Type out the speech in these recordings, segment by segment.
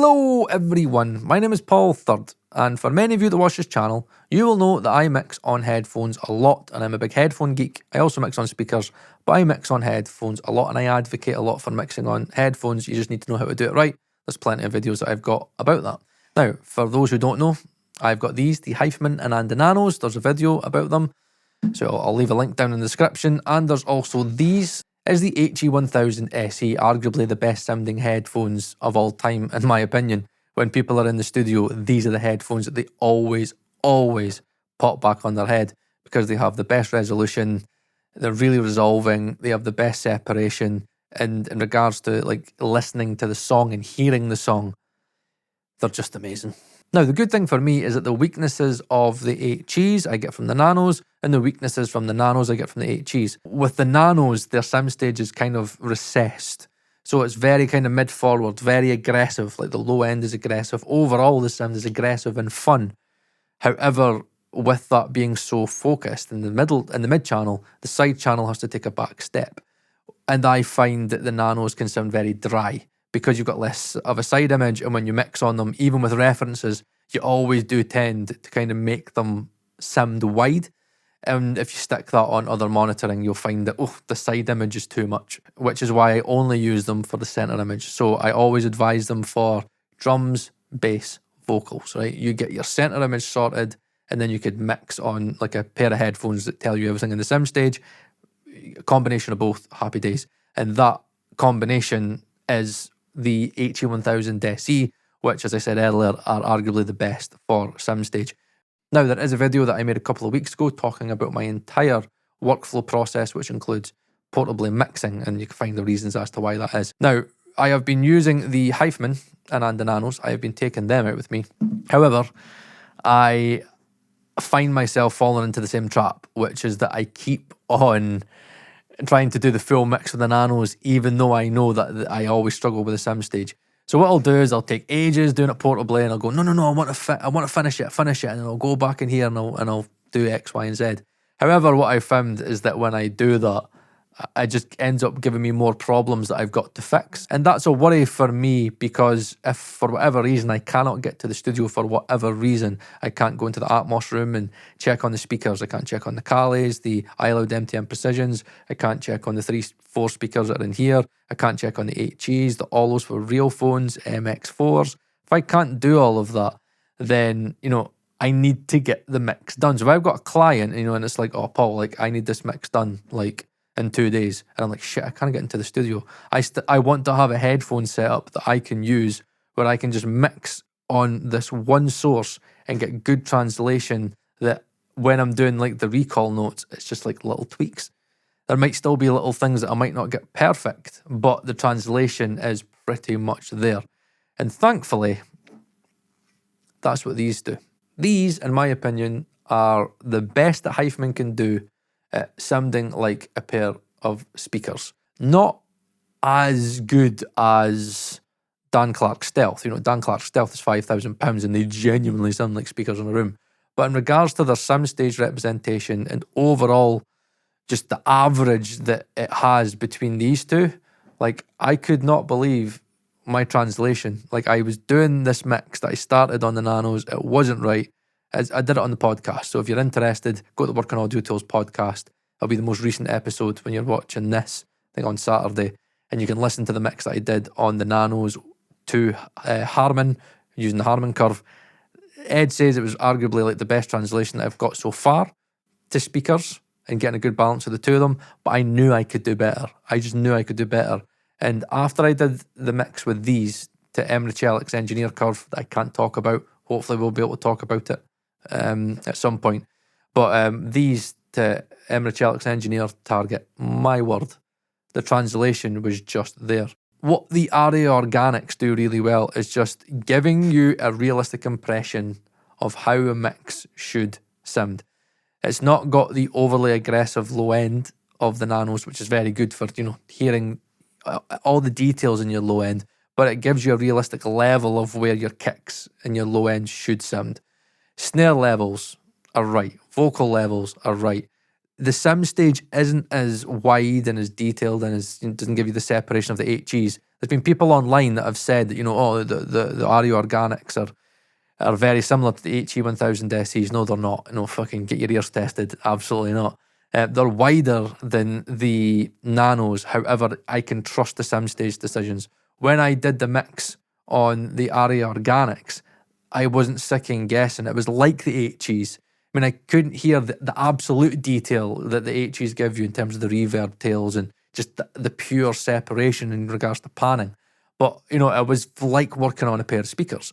Hello everyone, my name is Paul Third, and for many of you that watch this channel, you will know that I mix on headphones a lot, and I'm a big headphone geek. I also mix on speakers, but I mix on headphones a lot, and I advocate a lot for mixing on headphones. You just need to know how to do it right. There's plenty of videos that I've got about that. Now, for those who don't know, I've got these, the Hifiman and the Nanos. There's a video about them, so I'll leave a link down in the description. And there's also these, is the HE1000 SE, arguably the best sounding headphones of all time, in my opinion. When people are in the studio, these are the headphones that they always pop back on their head because they have the best resolution, they're really resolving, they have the best separation, and in regards to like listening to the song and hearing the song, they're just amazing. Now, the good thing for me is that the weaknesses of the HEs I get from the Nanos, and the weaknesses from the Nanos I get from the HEs. With the Nanos, their sound stage is kind of recessed. So it's very kind of mid-forward, very aggressive, like the low end is aggressive. Overall, the sound is aggressive and fun. However, with that being so focused in the mid-channel, the side channel has to take a back step. And I find that the Nanos can sound very dry, because you've got less of a side image, and when you mix on them, even with references, you always do tend to kind of make them sound wide. And if you stick that on other monitoring, you'll find that, oh, the side image is too much, which is why I only use them for the center image. So I always advise them for drums, bass, vocals, right? You get your center image sorted, and then you could mix on like a pair of headphones that tell you everything in the sound stage. A combination of both, happy days. And that combination is the HE1000 SE, which, as I said earlier, are arguably the best for soundstage. Now, there is a video that I made a couple of weeks ago talking about my entire workflow process, which includes portably mixing, and you can find the reasons as to why that is. Now, I have been using the Hifiman and the Nanos. I have been taking them out with me. However, I find myself falling into the same trap, which is that I keep on trying to do the full mix with the Nanos, even though I know that I always struggle with the soundstage. So what I'll do is I'll take ages doing it portably, and I'll go, no, I want to finish it, and then I'll go back in here and I'll do X, Y, and Z. However, what I found is that when I do that, it just ends up giving me more problems that I've got to fix. And that's a worry for me, because if for whatever reason I cannot get to the studio, for whatever reason, I can't go into the Atmos room and check on the speakers, I can't check on the Calais, the iLoud MTM Precisions, I can't check on the 3-4 speakers that are in here, I can't check on the HEs, the Olos for real phones, MX4s. If I can't do all of that, then, you know, I need to get the mix done. So if I've got a client, you know, and it's like, oh, Paul, like, I need this mix done, like, in 2 days, and I'm like, shit, I can't get into the studio. I want to have a headphone setup that I can use, where I can just mix on this one source and get good translation, that when I'm doing like the recall notes, it's just like little tweaks. There might still be little things that I might not get perfect, but the translation is pretty much there. And thankfully, that's what these do. These, in my opinion, are the best that Hifiman can do at sounding like a pair of speakers. Not as good as Dan Clark's Stealth. You know, Dan Clark's Stealth is £5,000 and they genuinely sound like speakers in a room. But in regards to their soundstage representation and overall just the average that it has between these two, like, I could not believe my translation. Like, I was doing this mix that I started on the Nanos, it wasn't right. I did it on the podcast, so if you're interested, go to the Working Audio Tools podcast. It'll be the most recent episode when you're watching this, I think on Saturday, and you can listen to the mix that I did on the Nanos to Harman, using the Harman curve. Ed says it was arguably like the best translation that I've got so far to speakers and getting a good balance of the two of them, but I knew I could do better. I just knew I could do better. And after I did the mix with these to Emre Çelik's Engineer curve that I can't talk about, hopefully we'll be able to talk about it at some point. But these to Emre Çelik's Engineer target, my word, the translation was just there. What the ARIA Organics do really well is just giving you a realistic impression of how a mix should sound. It's not got the overly aggressive low end of the Nanos, which is very good for, you know, hearing all the details in your low end, but it gives you a realistic level of where your kicks and your low end should sound. Snare levels are right. Vocal levels are right. The soundstage isn't as wide and as detailed and doesn't give you the separation of the HEs There's been people online that have said that, oh, the ARIA Organics are very similar to the HE1000 SEs. No, they're not. No, fucking get your ears tested. Absolutely not. They're wider than the Nanos. However, I can trust the SimStage decisions. When I did the mix on the ARIA Organics, I wasn't second guessing. It was like the HEs. I mean, I couldn't hear the absolute detail that the HEs give you in terms of the reverb tails and just the pure separation in regards to panning. But, it was like working on a pair of speakers.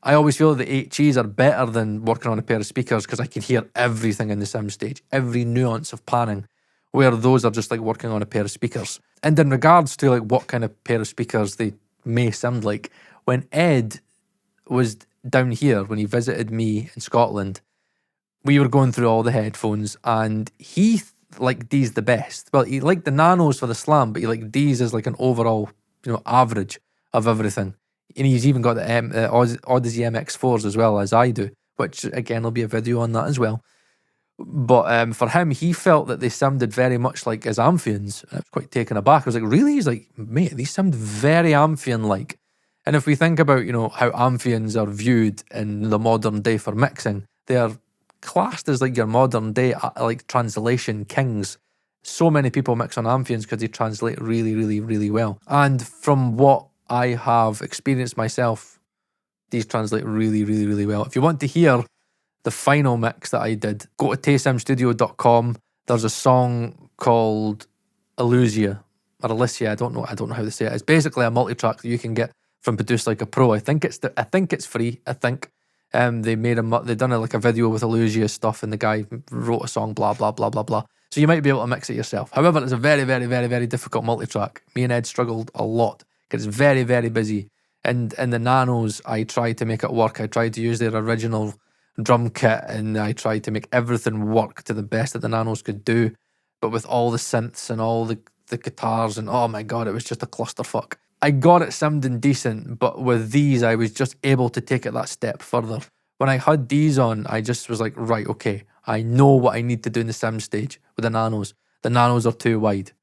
I always feel that the HEs are better than working on a pair of speakers because I can hear everything in the SimStage, every nuance of panning, where those are just like working on a pair of speakers. And in regards to like what kind of pair of speakers they may sound like, when Ed was down here, when he visited me in Scotland, we were going through all the headphones and he liked these the best. Well, he liked the Nanos for the slam, but he liked these as like an overall, average of everything. And he's even got the Audeze MX4s as well, as I do, which again will be a video on that as well. But for him, he felt that they sounded very much like his Amphions. I was quite taken aback. I was like, really? He's like, mate, these sound very Amphion-like. And if we think about, how Amphions are viewed in the modern day for mixing, they are classed as like your modern day like translation kings. So many people mix on Amphions because they translate really, really, really well. And from what I have experienced myself, these translate really, really, really well. If you want to hear the final mix that I did, go to taysimstudio.com. There's a song called Illusia or Alicia. I don't know how to say it. It's basically a multi-track that you can get from Produce Like a Pro. I think it's free. I think they done like a video with Illusia stuff, and the guy wrote a song, blah blah blah blah blah. So you might be able to mix it yourself. However, it's a very, very, very, very difficult multi-track. Me and Ed struggled a lot because it's very, very busy. And in the Nanos, I tried to make it work. I tried to use their original drum kit, and I tried to make everything work to the best that the Nanos could do. But with all the synths and all the guitars, and oh my god, it was just a clusterfuck. I got it sounding decent, but with these, I was just able to take it that step further. When I had these on, I just was like, right, okay, I know what I need to do in the SimStage with the Nanos. The Nanos are too wide.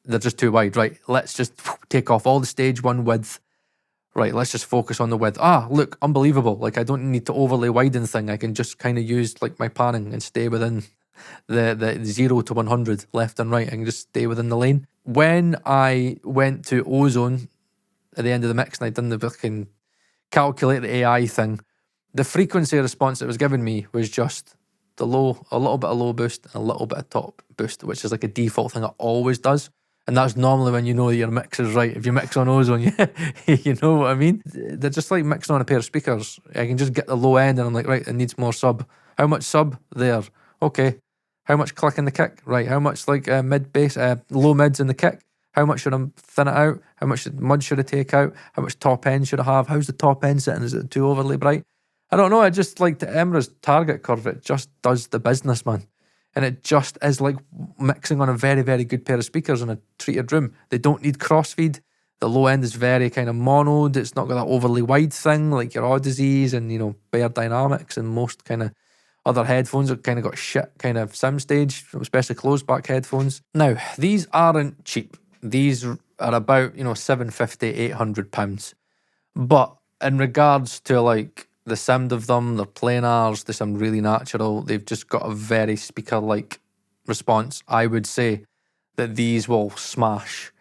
They're just too wide, right? Let's just take off all the stage one width. Right, let's just focus on the width. Ah, look, unbelievable. Like, I don't need to overlay widen thing. I can just kind of use like my panning and stay within the 0 to 100 left and right. I can just stay within the lane. When I went to Ozone at the end of the mix and I'd done the fucking calculate the AI thing, the frequency response it was giving me was just a little bit of low boost and a little bit of top boost, which is like a default thing it always does. And that's normally when you know that your mix is right. If you mix on Ozone, you know what I mean? They're just like mixing on a pair of speakers. I can just get the low end and I'm like, right, it needs more sub. How much sub? There. Okay. How much click in the kick? Right. How much like mid bass, low mids in the kick? How much should I thin it out? How much mud should I take out? How much top end should I have? How's the top end sitting? Is it too overly bright? I don't know. I just like the Emra's target curve. It just does the business, man. And it just is like mixing on a very, very good pair of speakers in a treated room. They don't need crossfeed. The low end is very kind of monoed. It's not got that overly wide thing like your Audezes and, Bear Dynamics and most kind of other headphones have kind of got shit kind of SimStage, especially closed back headphones. Now, these aren't cheap. These are about, £750, £800. But in regards to like the sound of them, they're planars, they sound really natural. They've just got a very speaker-like response. I would say that these will smash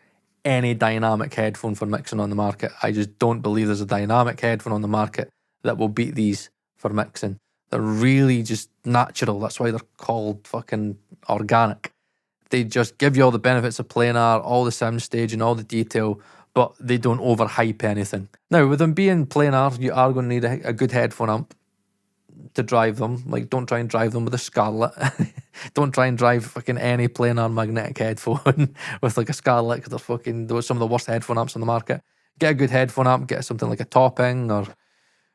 any dynamic headphone for mixing on the market. I just don't believe there's a dynamic headphone on the market that will beat these for mixing. They're really just natural. That's why they're called fucking organic. They just give you all the benefits of planar, all the SimStage and all the detail, but they don't overhype anything. Now, with them being planar, you are going to need a good headphone amp to drive them. Like, don't try and drive them with a Scarlett. Don't try and drive fucking any planar magnetic headphone with like a Scarlett, because they're fucking some of the worst headphone amps on the market. Get a good headphone amp, get something like a Topping or,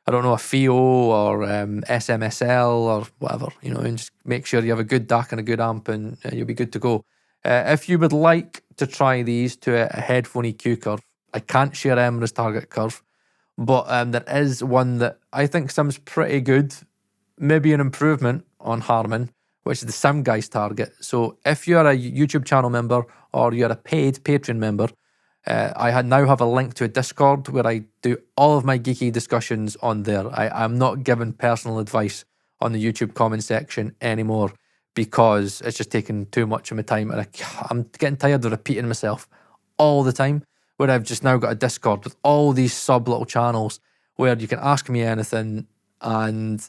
I don't know, a FIO or SMSL or whatever, and just make sure you have a good DAC and a good amp and you'll be good to go. If you would like to try these to a headphone EQ curve, I can't share Emra's target curve, but there is one that I think sounds pretty good, maybe an improvement on Harman, which is the SimGuy's target. So if you're a YouTube channel member or you're a paid Patreon member, I now have a link to a Discord where I do all of my geeky discussions on there. I'm not giving personal advice on the YouTube comment section anymore because it's just taking too much of my time, and I'm getting tired of repeating myself all the time, where I've just now got a Discord with all these sub little channels where you can ask me anything, and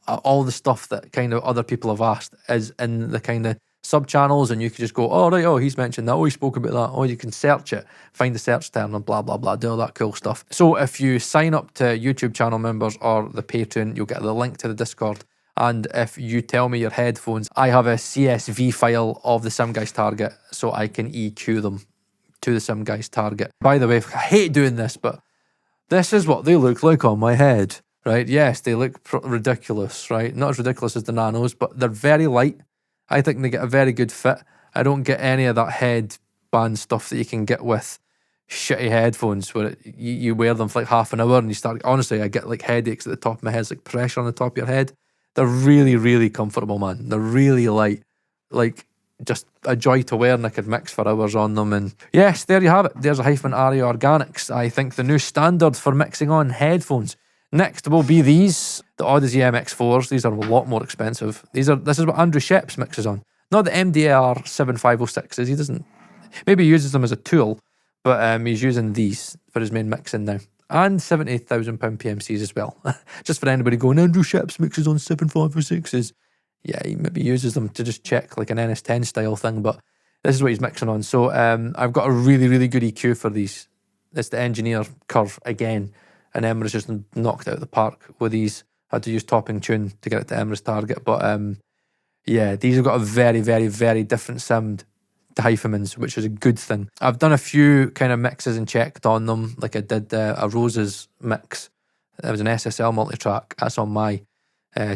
all the stuff that kind of other people have asked is in the kind of sub channels, and you can just go, oh right, oh he's mentioned that, oh he spoke about that, oh you can search it, find the search term and blah blah blah, do all that cool stuff. So if you sign up to YouTube channel members or the Patreon, you'll get the link to the Discord. And if you tell me your headphones, I have a CSV file of the Sim Guys target, so I can EQ them to the Sim Guys target. By the way, I hate doing this, but this is what they look like on my head, right? Yes, they look ridiculous, right? Not as ridiculous as the Nanos, but they're very light. I think they get a very good fit. I don't get any of that headband stuff that you can get with shitty headphones where you wear them for like half an hour and you start, honestly, I get like headaches at the top of my head. It's like pressure on the top of your head. They're really, really comfortable, man. They're really light. Like, just a joy to wear, and I could mix for hours on them. And yes, there you have it. There's a Hifiman AR Organics. I think the new standard for mixing on headphones. Next will be these, the Audeze MX4s. These are a lot more expensive. This is what Andrew Sheps mixes on. Not the MDR 7506s. He doesn't, maybe he uses them as a tool, but he's using these for his main mixing now. And £70,000 PMCs as well. Just for anybody going, Andrew Sheps mixes on 7506s. Yeah, he maybe uses them to just check like an NS10 style thing, but this is what he's mixing on. So I've got a really, really good EQ for these. It's the engineer curve again, and Emra's just knocked out of the park with these. I had to use topping tune to get it to Emra's target, but yeah, these have got a very, very, very different sound to Hifiman's, which is a good thing. I've done a few kind of mixes and checked on them, like I did a Roses mix. It was an SSL multi-track. That's on my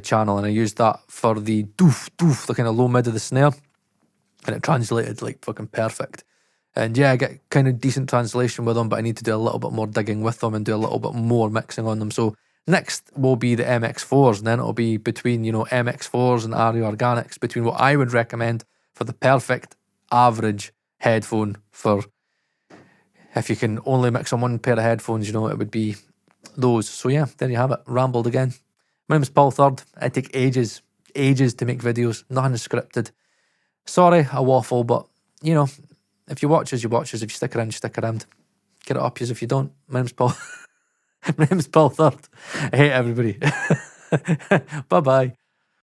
channel, and I used that for the doof doof, the kind of low mid of the snare, and it translated like fucking perfect. And yeah, I get kind of decent translation with them, but I need to do a little bit more digging with them and do a little bit more mixing on them. So next will be the MX4s, and then it'll be between, you know, MX4s and ARIA Organics, between what I would recommend for the perfect average headphone for, if you can only mix on one pair of headphones, you know, it would be those. So yeah, there you have it. Rambled again. My name is Paul Third. I take ages to make videos. Nothing is scripted. Sorry, I waffle, but, you know, if you watch us, you watch us. If you stick around, you stick around. Get it up as if you don't. My name's Paul. My name's Paul Third. I hate everybody. Bye-bye.